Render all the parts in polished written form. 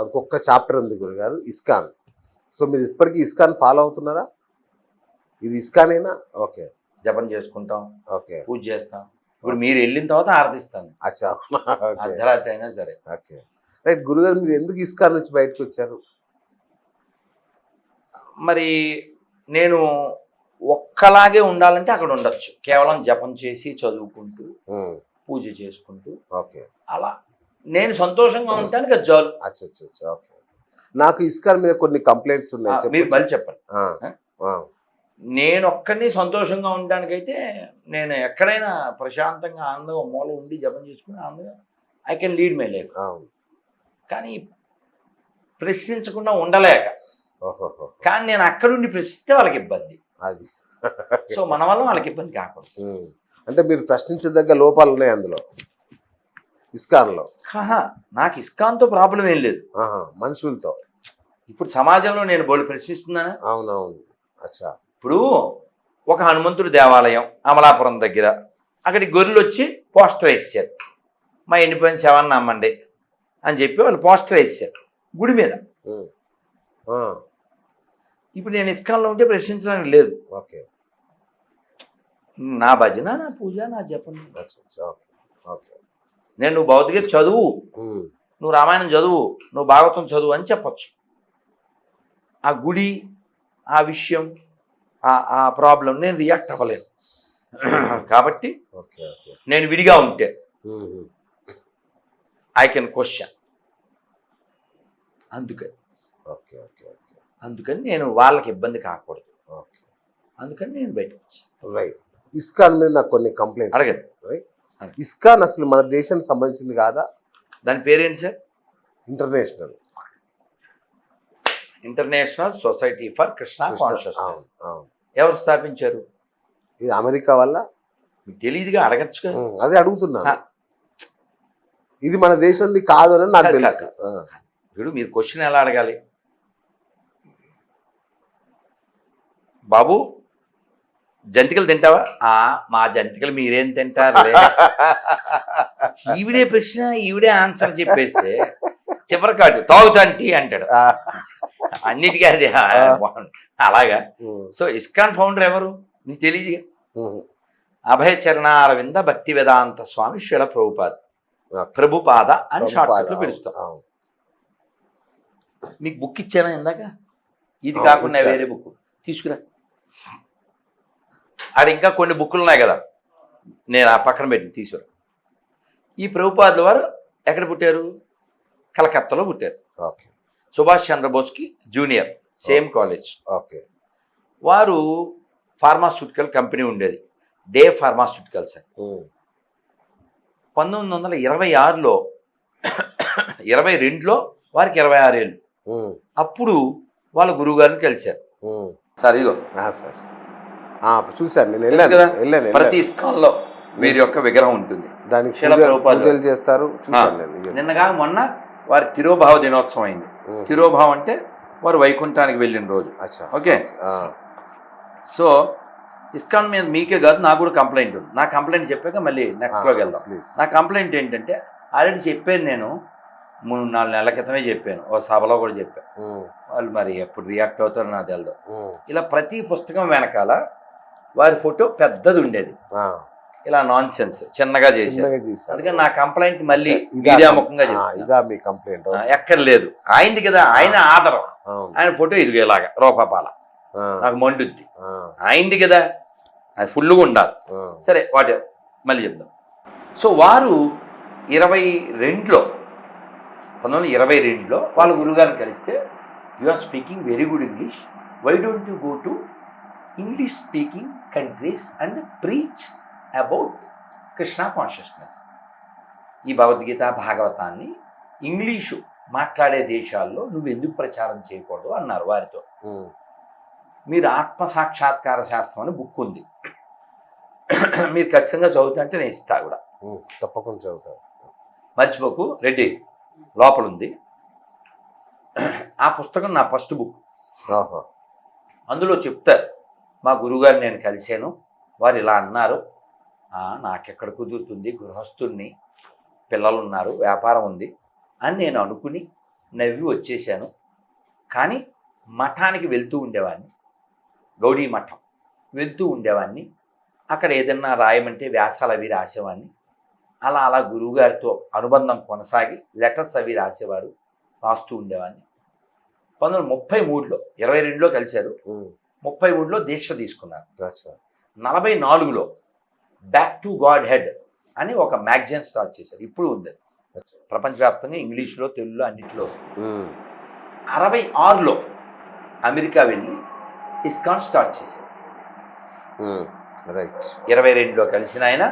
ఇంకొక చాప్టర్ ఉంది గురుగారు, ఇస్కాన్. సో మీరు ఇప్పటికీ ఇస్కాన్ ఫాలో అవుతున్నారా? ఇది ఇస్కానేనా? ఓకే. జపం చేసుకుంటాం, ఓకే. పూజ చేస్తాం. ఇప్పుడు మీరు వెళ్ళిన తర్వాత ఆరాధిస్తాను, అచ్చా. ఓకే. అర్ధరాత్రి అయినా సరే. Okay, right. గురుగారు మీరు ఎందుకు ఇస్కాన్ నుంచి బయటకు వచ్చారు? మరి నేను ఒక్కలాగే ఉండాలంటే అక్కడ ఉండొచ్చు, కేవలం జపం చేసి చదువుకుంటూ పూజ చేసుకుంటూ. ఓకే. అలా నేను సంతోషంగా ఉంటానికి అది చాలు. అచ్చా అచ్చా అచ్చా. ఓకే. నాకు ఇస్కాన్ మీద కొన్ని కంప్లైంట్స్ ఉన్నాయి. మీరు మళ్ళీ చెప్పండి. ఆ. నేను ఒక్కడిని సంతోషంగా ఉండడానికైతే నేను ఎక్కడైనా ప్రశాంతంగా ఆనందంగా మూల ఉండి జపం చేసుకుని ఆనందంగా I can lead my life. కానీ ప్రశ్నించకుండా ఉండలేక, కానీ నేను అక్కడుండి ప్రశ్నిస్తే వాళ్ళకి ఇబ్బంది. అది సో మన వల్ల వాళ్ళకి ఇబ్బంది కాకూడదు. అంటే మీరు ప్రశ్నించదగ్గ లోపాలు ఉన్నాయి అందులో, ఇస్కాన్లో. నాకు ఇస్కాన్తో ప్రాబ్లం ఏం లేదు, మనుషులతో. ఇప్పుడు సమాజంలో నేను బోళ్ళు ప్రశ్నిస్తున్నానా? అవునవును. అచ్చా. ఇప్పుడు ఒక హనుమంతుడి దేవాలయం అమలాపురం దగ్గర, అక్కడికి గొర్రెలు వచ్చి పోస్టర్ వేసారు, మా ఎండిపోయిన శవాన్ని నమ్మండి అని చెప్పి వాళ్ళు పోస్టర్ వేసారు గుడి మీద. ఇప్పుడు నేను ఇస్కాన్లో ఉంటే ప్రశ్నించడానికి లేదు. ఓకే. నా భజన, నా పూజ, నా జపం. ఓకే. నేను నువ్వు భౌతికత చదువు, నువ్వు రామాయణం చదువు, నువ్వు భాగవతం చదువు అని చెప్పచ్చు. ఆ గుడి, ఆ విషయం, ఆ ప్రాబ్లం నేను రియాక్ట్ అవ్వలేను. కాబట్టి నేను విడిగా ఉంటే ఐ కెన్ క్వశ్చన్. అందుకని నేను వాళ్ళకి ఇబ్బంది కాకూడదు, అందుకని నేను బయటకు వచ్చాను. రైట్. ఇస్కాన్ మీద నాకు కొన్ని కంప్లైంట్స్ అడగండి. రైట్. ఇస్కాన్ అసలు మన దేశానికి సంబంధించింది కాదా? దాని పేరేంటి sir? International society for Krishna consciousness. ఎవరు స్థాపించారు? ఇది అమెరికా వల్ల? మీకు తెలియదుగా, అడగచ్చు కదా. అదే అడుగుతున్నా. ఇది మన దేశంది కాదు అని నాకు తెలుసు. ఇప్పుడు మీరు క్వశ్చన్ ఎలా అడగాలి? బాబు జంతికలు తింటావా? మా జంతికలు మీరేం తింటారు? ఈవిడే ప్రశ్న, ఈవిడే ఆన్సర్ చెప్పేస్తే చివరికాడు తాగుతాంటి అంటాడు. అన్నిటికీ అది అలాగా. సో ఇస్కాన్ ఫౌండర్ ఎవరు నీకు తెలియదు. అభయ చరణారవింద భక్తి వేదాంత స్వామి శ్రీల ప్రభుపాద అని షార్ట్ కట్ లో పిలుస్తాం. మీకు బుక్ ఇచ్చానా ఇందాక? ఇది కాకుండా వేరే బుక్ తీసుకురా. ఆడ ఇంకా కొన్ని బుక్కులు ఉన్నాయి కదా, నేను ఆ పక్కన పెట్టి తీసుకురా. ఈ ప్రభుపాదుల వారు ఎక్కడ పుట్టారు? కలకత్తాలో పుట్టారు. సుభాష్ చంద్రబోస్కి జూనియర్, సేమ్ కాలేజ్. వారు ఫార్మాస్యూటికల్ కంపెనీ ఉండేది, డే ఫార్మాస్యూటికల్స్ అని. 1926లో 22లో వారికి 26 ఏళ్ళు. అప్పుడు వాళ్ళ గురువు గారిని కలిశారు. సార్ ఇదిగో సార్ చూసాను, నేను వెళ్ళాను కదా. ప్రతి ఇస్కాన్లో వీరి యొక్క విగ్రహం ఉంటుంది, దానికి చేస్తారు. నిన్నగా మొన్న వారి తిరోభావ దినోత్సవం అయింది. తిరోభావం అంటే వారు వైకుంఠానికి వెళ్ళిన రోజు. ఓకే. సో ఇస్కాన్ మీద మీకే కాదు, నాకు కూడా కంప్లైంట్ ఉంది. నా కంప్లైంట్ చెప్పాక మళ్ళీ నెక్స్ట్లోకి వెళ్దాం. నా కంప్లైంట్ ఏంటంటే, ఆల్రెడీ చెప్పాను నేను 3-4 నెలల క్రితమే చెప్పాను, ఓ సభలో కూడా చెప్పాను. వాళ్ళు మరి ఎప్పుడు రియాక్ట్ అవుతారో నాకు తెలియదు. ఇలా ప్రతి పుస్తకం వెనకాల వారి ఫోటో పెద్దది ఉండేది, ఇలా నాన్ సెన్స్ చిన్నగా చేశారు. అందుకని నా కంప్లైంట్ మళ్ళీ మీడియా ముఖంగా చెప్తాను. ఎక్కర్లేదు, ఆయనది కదా, ఆయన ఆధారం, ఆయన ఫోటో ఇదిగో ఇలాగా రూపాపాల, నాకు మండుద్ది. ఆయనది కదా, అది ఫుల్గా ఉండాలి. సరే వాటి మళ్ళీ చెప్దాం. సో వారు 1922లో వాళ్ళ గురుగారిని కలిస్తే, you are speaking very good English, why don't you go to English speaking countries and preach about Krishna consciousness. ఈ భగవద్గీత భాగవతాన్ని ఇంగ్లీషు మాట్లాడే దేశాల్లో నువ్వు ఎందుకు ప్రచారం చేయకూడదు అన్నారు వారితో. మీరు ఆత్మ సాక్షాత్కార శాస్త్రం అని బుక్ ఉంది, మీరు ఖచ్చితంగా చదువుతా అంటే నేను ఇస్తా కూడా. తప్పకుండా చదువుతాను, మర్చిపోకు. రెడ్డి లోపల ఉంది ఆ పుస్తకం, నా ఫస్ట్ బుక్. అందులో చెప్తారు, మా గురువుగారిని నేను కలిశాను, వారు ఇలా అన్నారు, నాకెక్కడ కుదురుతుంది, గృహస్థుణ్ణి, పిల్లలు ఉన్నారు, వ్యాపారం ఉంది అని నేను అనుకుని నవ్వి వచ్చేసాను. కానీ మఠానికి వెళ్తూ ఉండేవాడిని, గౌడీ మఠం వెళ్తూ ఉండేవాడిని. అక్కడ ఏదన్నా రాయమంటే వ్యాసాలు అవి రాసేవాడిని. అలా అలా గురువుగారితో అనుబంధం కొనసాగి లెటర్స్ అవి రాసేవారు, రాస్తూ ఉండేవాడిని. 1933లో 22లో కలిశారు, 33లో దీక్ష తీసుకున్నారు. 44లో బ్యాక్ టు గాడ్ హెడ్ అని ఒక మ్యాగజైన్ స్టార్ట్ చేశారు. ఇప్పుడు ఉంది, ప్రపంచవ్యాప్తంగా ఇంగ్లీష్లో, తెలుగులో అన్నింటిలో వస్తుంది. 66లో అమెరికా వెళ్ళి ఇస్కాన్ స్టార్ట్ చేశారు. 22లో కలిసిన ఆయన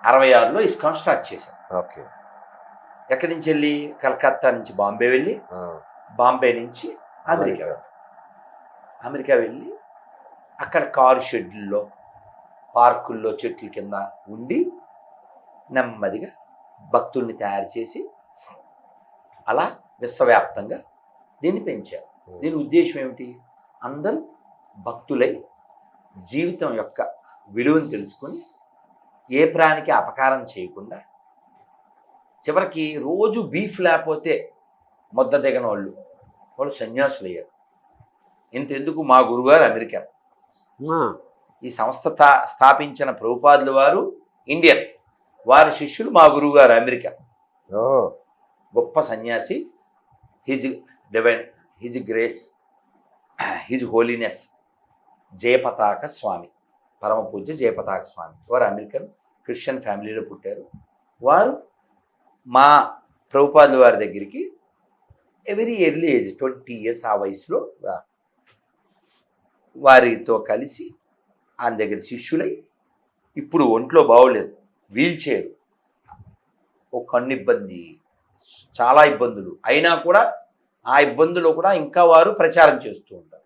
66లో ఇస్కాన్ స్టార్ట్ చేశారు. ఓకే. ఎక్కడి నుంచి వెళ్ళి? కలకత్తా నుంచి బాంబే వెళ్ళి, బాంబే నుంచి అమెరికా వెళ్ళి అక్కడ కారు షెడ్యూల్లో, పార్కుల్లో, చెట్ల కింద ఉండి నెమ్మదిగా భక్తుల్ని తయారు చేసి అలా విశ్వవ్యాప్తంగా దీన్ని పెంచారు. దీని ఉద్దేశం ఏమిటి? అందరూ భక్తులై జీవితం యొక్క విలువను తెలుసుకొని ఏ ప్రాణికి అపకారం చేయకుండా, చివరికి రోజు బీఫ్ లేకపోతే ముద్ద దిగని వాళ్ళు సన్యాసులు అయ్యారు. ఇంతెందుకు, మా గురుగారు అమెరికా, ఈ సంస్థ స్థాపించిన ప్రభుపాదుల వారు ఇండియన్, వారి శిష్యులు మా గురువుగారు అమెరికా. గొప్ప సన్యాసి, His Divine, His Grace, His Holiness Jayapataka Swami, పరమ పూజ్య జయపతాక స్వామి. వారు అమెరికన్ క్రిస్టియన్ ఫ్యామిలీలో పుట్టారు. వారు మా ప్రభుపాదుల వారి దగ్గరికి వెరీ ఎర్లీ ఏజ్, 20 years ఆ వయసులో వారితో కలిసి ఆయన దగ్గర శిష్యులై, ఇప్పుడు ఒంట్లో బాగోలేదు, వీల్ చైర్, ఒక కన్ను ఇబ్బంది, చాలా ఇబ్బందులు అయినా కూడా ఆ ఇబ్బందులు కూడా ఇంకా వారు ప్రచారం చేస్తూ ఉంటారు.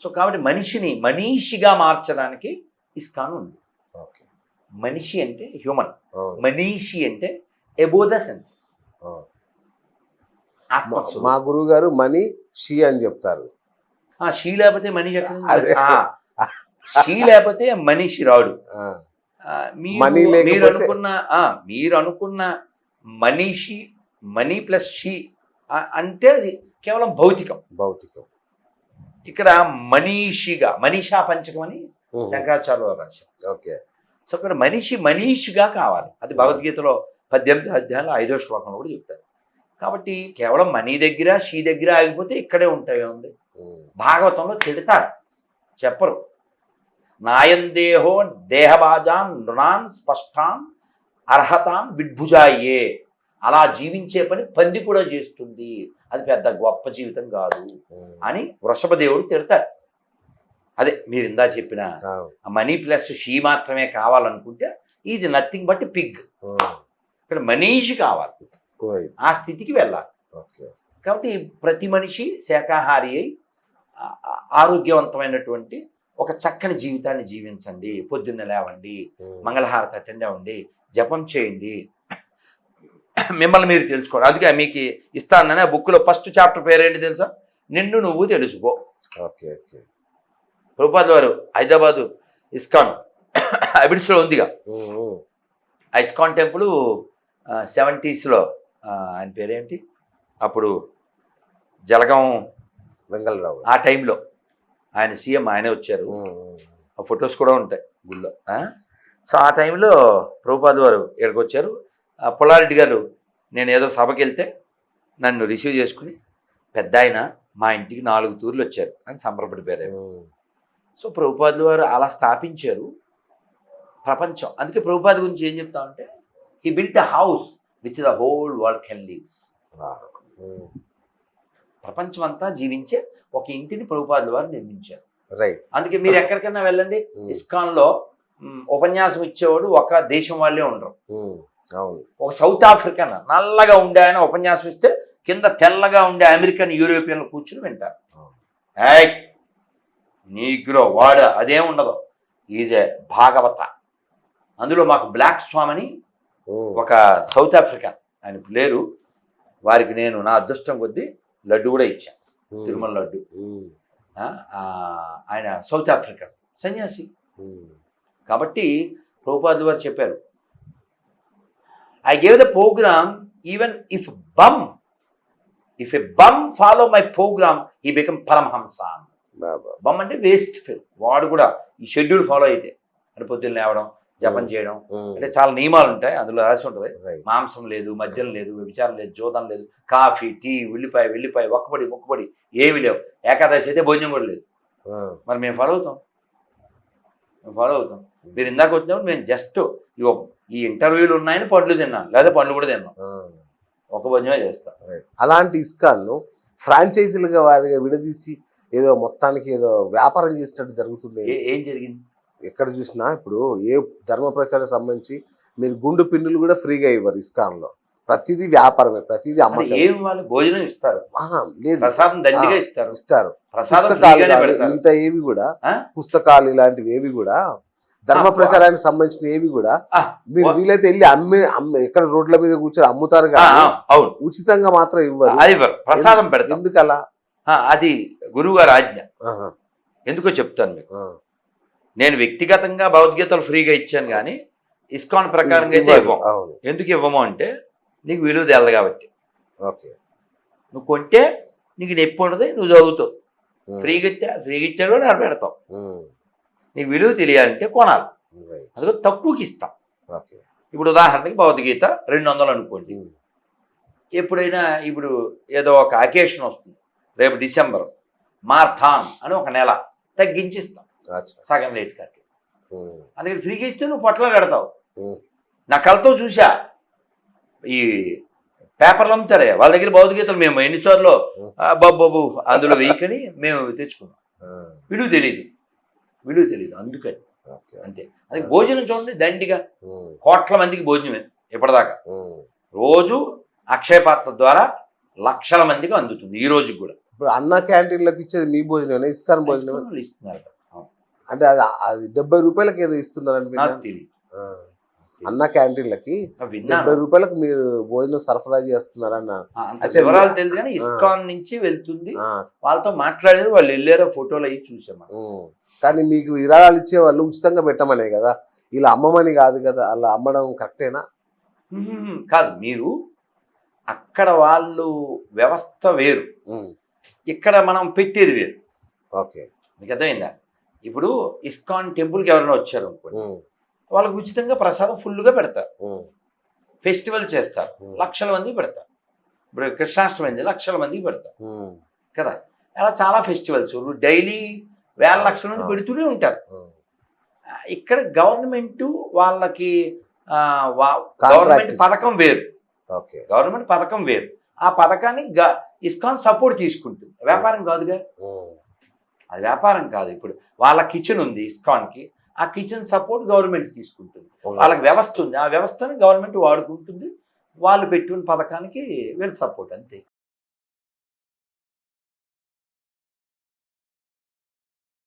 సో కాబట్టి మనిషిని మనీషిగా మార్చడానికి ఇస్కాన్ ఉంది. మనిషి అంటే హ్యూమన్, మనీషి అంటే ఎబో ద సెన్సెస్. మా గురువు గారు మనీ షీ అని చెప్తారు. షీ లేకపోతే మనిషి షీ లేకపోతే మనిషి రాడు. మీరు అనుకున్న మనీషి, మనీ ప్లస్ షీ అంటే అది కేవలం భౌతికం. ఇక్కడ మనీషిగా, మనీషా పంచకం అని శంకరాచార్య రాశారు. ఓకే. సో ఇక్కడ మనీషిగా కావాలి. అది భగవద్గీతలో 18వ అధ్యాయంలో 5వ శ్లోకంలో కూడా చెప్తారు. కాబట్టి కేవలం మనీ దగ్గర, షీ దగ్గర ఆగిపోతే ఇక్కడే ఉంటాయి ఉంది. భాగవతంలో తిడతారు, చెప్పరు. నాయందేహో దేహబాజాన్ నృణాన్ స్పష్టాన్ అర్హతాన్ విడ్భుజాయే. అలా జీవించే పని పంది కూడా చేస్తుంది, అది పెద్ద గొప్ప జీవితం కాదు అని వృషభదేవుడు తిడతారు. అదే మీరు ఇందా చెప్పిన మనీ ప్లస్ షీ మాత్రమే కావాలనుకుంటే ఈజ్ నథింగ్ బట్ పిగ్. ఇక్కడ మనీషి కావాలి, ఆ స్థితికి వెళ్ళాలి. కాబట్టి ప్రతి మనిషి శాకాహారి అయి ఆరోగ్యవంతమైనటువంటి ఒక చక్కని జీవితాన్ని జీవించండి. పొద్దున్న లేవండి, మంగళహారతి అటెండ్ అవ్వండి, జపం చేయండి, మిమ్మల్ని మీరు తెలుసుకోండి. అందుకే మీకు ఇస్తానని ఆ బుక్లో ఫస్ట్ చాప్టర్ పేరేంటి తెలుసా? నిన్ను నువ్వు తెలుసుకో. ప్రభుపాదుల వారు హైదరాబాదు ఇస్కాన్ అబిడ్స్లో ఉందిగా, ఆ ఇస్కాన్ టెంపుల్ 70s ఆయన పేరేంటి అప్పుడు, జలగం వెంగళరావు, ఆ టైంలో ఆయన సీఎం, ఆయనే వచ్చారు. ఆ ఫొటోస్ కూడా ఉంటాయి గుళ్ళో. సో ఆ టైంలో ప్రభుపాదుల వారు ఇక్కడికి వచ్చారు. పుల్లారెడ్డి గారు, నేను ఏదో సభకి వెళ్తే నన్ను రిసీవ్ చేసుకుని, పెద్ద ఆయన మా ఇంటికి 4 తూర్లు వచ్చారు అని సంబరపడిపోయారు. సో ప్రభుపాదుల వారు అలా స్థాపించారు ప్రపంచం. అందుకే ప్రభుపాద గురించి ఏం చెప్తామంటే, he built a house which the whole world can lives. ప్రపంచం అంతా జీవించే ఒక ఇంటిని ప్రభుపాదుల వారు నిర్మించారు. అందుకే మీరు ఎక్కడికైనా వెళ్ళండి, ఇస్కాన్లో ఉపన్యాసం ఇచ్చేవాడు ఒక దేశం వాళ్ళే ఉండరు. ఒక సౌత్ ఆఫ్రికన్ నల్లగా ఉండే ఆయన ఉపన్యాసం ఇస్తే కింద తెల్లగా ఉండే అమెరికన్, యూరోపియన్లు కూర్చుని వింటారు. నీగ్రో వాడ అదేం ఉండదు, ఈజ్ ఏ భాగవత. అందులో మాకు బ్లాక్ స్వామి అని ఒక సౌత్ ఆఫ్రికన్ ఆయన లేరు, వారికి నేను నా అదృష్టం కొద్దీ లడ్డు కూడా ఇచ్చాను, తిరుమల లడ్డు. ఆయన సౌత్ ఆఫ్రికన్ సన్యాసి. కాబట్టి ప్రభుపాదులు వారు చెప్పారు, I gave the programme even if a bum follow my programme ఈ బికమ్ పరమహంస. బమ్ అంటే వేస్ట్ ఫిల్, వాడు కూడా ఈ షెడ్యూల్ ఫాలో అయితే అంటే పొద్దున్న లేవడం, జపం చేయడం, అంటే చాలా నియమాలు ఉంటాయి అందులో రాసి ఉంటుంది. మాంసం లేదు, మద్యం లేదు, విచారం లేదు, జోదం లేదు, కాఫీ, టీ, వెల్లిపాయ, మొక్కుబడి ఏమి లేవు. ఏకాదశి అయితే భోజనం కూడా లేదు. మరి మేము ఫాలో అవుతాం. మీరు ఇందాక వచ్చినప్పుడు మేము జస్ట్ ఈ ఇంటర్వ్యూలు ఉన్నాయని పండ్లు తిన్నాను, లేదా పండ్లు కూడా తిన్నాం, ఒక భోజనమే చేస్తాం. అలాంటి ఇస్కాన్ను ఫ్రాంచైజీలుగా వారిగా విడదీసి ఏదో మొత్తానికి ఏదో వ్యాపారం చేసినట్టు జరుగుతుంది. ఏం జరిగింది? ఎక్కడ చూసినా ఇప్పుడు ఏ ధర్మ ప్రచారం సంబంధించి మీరు గుండు పిన్నులు కూడా ఫ్రీగా ఇవ్వరు ఇస్కాన్ లో. ప్రతిదీ వ్యాపారమే, ప్రతిదీ అమ్మకం. ఏం వాళ్ళు భోజనం ఇస్తారు, లేదు ప్రసాదం దండిగా ఇస్తారు. పుస్తకాలు మిగతా ఏవి కూడా, పుస్తకాలు ఇలాంటివి ఏవి కూడా, ధర్మ ప్రచారానికి సంబంధించిన ఏవి కూడా మీరు వీలైతే వెళ్ళి ఎక్కడ రోడ్ల మీద కూర్చొని అమ్ముతారు కానీ ఉచితంగా మాత్రం ఇవ్వరు. ప్రసాదం పెడతారు. ఎందుకలా? అది గురువు గారి ఆజ్ఞ. ఎందుకో చెప్తాను మీకు. నేను వ్యక్తిగతంగా భగవద్గీతలు ఫ్రీగా ఇచ్చాను కానీ ఇస్కాన్ ప్రకారంగా అయితే ఇవ్వం. ఎందుకు ఇవ్వము అంటే నీకు విలువ తెలదు కాబట్టి. నువ్వు కొంటే నీకు నొప్పి ఉండదు, నువ్వు చదువుతావు. ఫ్రీగా ఇచ్చాడు కూడా నేను పెడతావు. నీకు విలువ తెలియాలంటే కొనాలి, అందులో తక్కువకి ఇస్తాం. ఇప్పుడు ఉదాహరణకి భగవద్గీత 200 అనుకోండి. ఎప్పుడైనా ఇప్పుడు ఏదో ఒక అకేషన్ వస్తుంది, రేపు డిసెంబర్ మార్థాన్ అని ఒక నెల తగ్గించిస్తాం సగం రేట్ కట్టి. అందుకని ఫ్రీగా ఇస్తే నువ్వు పొట్టలో కడతావు. నా కళ్ళతో చూసా, ఈ పేపర్లు అమ్ముతారే వాళ్ళ దగ్గర భగవద్గీతలు మేము ఎన్నిసార్లు బాబు అందులో వెయ్యకని మేము తెచ్చుకున్నాం. విలువ తెలియదు అందుకని అంతే. అది భోజనం చూడండి, దండిగా కోట్ల మందికి భోజనమే ఇప్పటిదాకా. రోజు అక్షయ పాత్ర ద్వారా లక్షల మందికి అందుతుంది ఈ రోజు కూడా. ఇప్పుడు అన్న క్యాంటీన్లకు ఇచ్చేది మీ భోజనం, ఇస్కాన్ భోజనం ఇస్తున్నారు. అంటే అది 70 రూపాయలకి ఏదో ఇస్తున్నారని అన్న క్యాంటీన్లకి 70 రూపాయలకు మీరు భోజనం సరఫరా చేస్తున్నారన్న వివరాలు తెలియదు కానీ ఇస్కాన్ నుంచి వెళ్తుంది. వాళ్ళతో మాట్లాడేది, వాళ్ళు వెళ్ళారో ఫోటోలు అవి చూసాము. కానీ మీకు విరాళాలు ఇచ్చే వాళ్ళు ఉచితంగా పెట్టమనే కదా, ఇలా అమ్మమని కాదు కదా. అలా అమ్మడం కరెక్టేనా? కాదు, మీరు అక్కడ వాళ్ళు వ్యవస్థ వేరు, ఇక్కడ మనం పెట్టేది వేరు. మీకు అర్థమైందా? ఇప్పుడు ఇస్కాన్ టెంపుల్కి ఎవరైనా వచ్చారు అనుకోండి, వాళ్ళకి ఉచితంగా ప్రసాదం ఫుల్గా పెడతారు. ఫెస్టివల్ చేస్తారు, లక్షల మందికి పెడతారు. ఇప్పుడు కృష్ణాష్టమి అయింది, లక్షల మందికి పెడతారు కదా. అలా చాలా ఫెస్టివల్స్ డైలీ వేల లక్షల మంది పెడుతూనే ఉంటారు. ఇక్కడ గవర్నమెంట్ వాళ్ళకి గవర్నమెంట్ పథకం వేరు. గవర్నమెంట్ పథకం వేరు. ఆ పథకాన్ని ఇస్కాన్ సపోర్ట్ తీసుకుంటుంది. వ్యాపారం కాదుగా, అది వ్యాపారం కాదు. ఇప్పుడు వాళ్ళ కిచెన్ ఉంది ఇస్కాన్కి, ఆ కిచెన్ సపోర్ట్ గవర్నమెంట్ తీసుకుంటుంది. వాళ్ళకి వ్యవస్థ ఉంది, ఆ వ్యవస్థని గవర్నమెంట్ వాడుకుంటుంది. వాళ్ళు పెట్టుకున్న పథకానికి వీళ్ళు సపోర్ట్, అంతే.